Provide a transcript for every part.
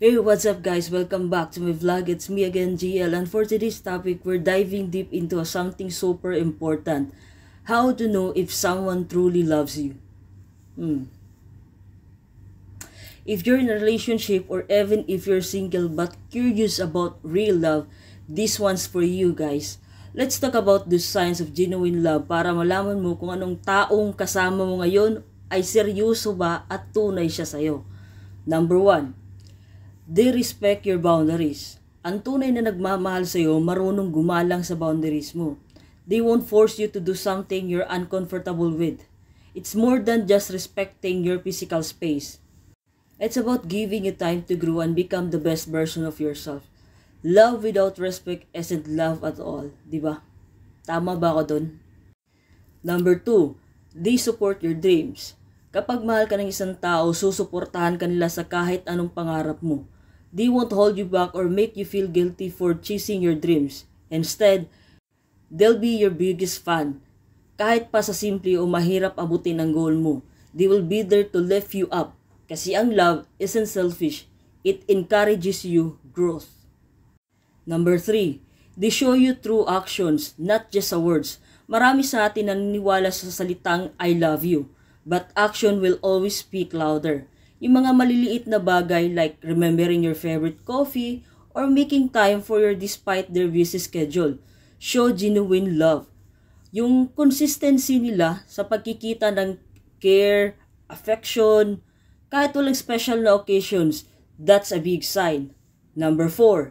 Hey, what's up guys? Welcome back to my vlog. It's me again, GL, and for today's topic, we're diving deep into something super important. How to know if someone truly loves you. If you're in a relationship or even if you're single but curious about real love, this one's for you guys. Let's talk about the signs of genuine love para malaman mo kung anong taong kasama mo ngayon ay seryoso ba at tunay siya sa'yo. Number 1. They respect your boundaries. Ang tunay na nagmamahal sa'yo, marunong gumalang sa boundaries mo. They won't force you to do something you're uncomfortable with. It's more than just respecting your physical space. It's about giving you time to grow and become the best version of yourself. Love without respect isn't love at all, di ba? Tama ba ako dun? Number 2, they support your dreams. Kapag mahal ka ng isang tao, susuportahan ka nila sa kahit anong pangarap mo. They won't hold you back or make you feel guilty for chasing your dreams. Instead, they'll be your biggest fan. Kahit pa sa simple o mahirap abutin ang goal mo, they will be there to lift you up. Kasi ang love isn't selfish. It encourages you growth. Number 3, they show you through actions, not just sa words. Marami sa atin naniniwala sa salitang I love you, but action will always speak louder. Yung mga maliliit na bagay like remembering your favorite coffee or making time for your despite their busy schedule show genuine love. Yung consistency nila sa pagkikita ng care, affection, kahit walang special na occasions, that's a big sign. Number 4,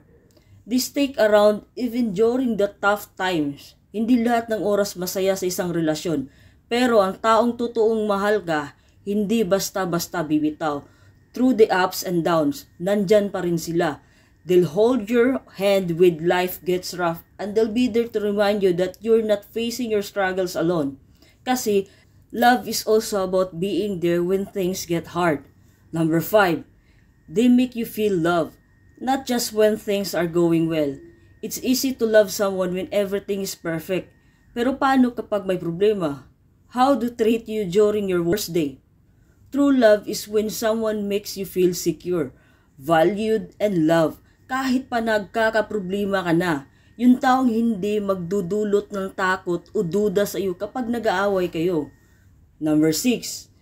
they stick around even during the tough times. Hindi lahat ng oras masaya sa isang relasyon, pero ang taong totoong mahal ka, hindi basta-basta bibitaw. Through the ups and downs, nandyan pa rin sila. They'll hold your hand when life gets rough and they'll be there to remind you that you're not facing your struggles alone. Kasi, love is also about being there when things get hard. Number 5, they make you feel love, not just when things are going well. It's easy to love someone when everything is perfect. Pero paano kapag may problema? How to treat you during your worst day? True love is when someone makes you feel secure, valued, and loved. Kahit pa nagkakaproblema ka na, yung taong hindi magdudulot ng takot o duda sa iyo kapag nag-aaway kayo. Number 6,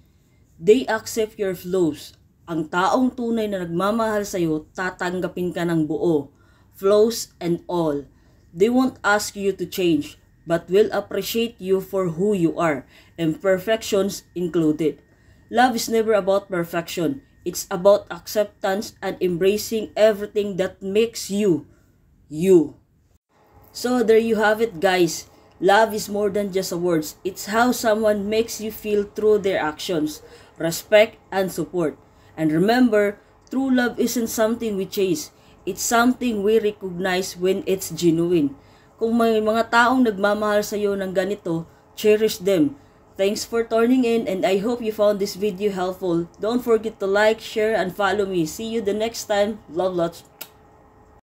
they accept your flaws. Ang taong tunay na nagmamahal sa iyo, tatanggapin ka ng buo, flaws and all. They won't ask you to change, but will appreciate you for who you are, imperfections included. Love is never about perfection. It's about acceptance and embracing everything that makes you, you. So there you have it guys. Love is more than just words. It's how someone makes you feel through their actions, respect, and support. And remember, true love isn't something we chase. It's something we recognize when it's genuine. Kung may mga taong nagmamahal sa iyo ng ganito, cherish them. Thanks for tuning in and I hope you found this video helpful. Don't forget to like, share, and follow me. See you the next time. Love lots.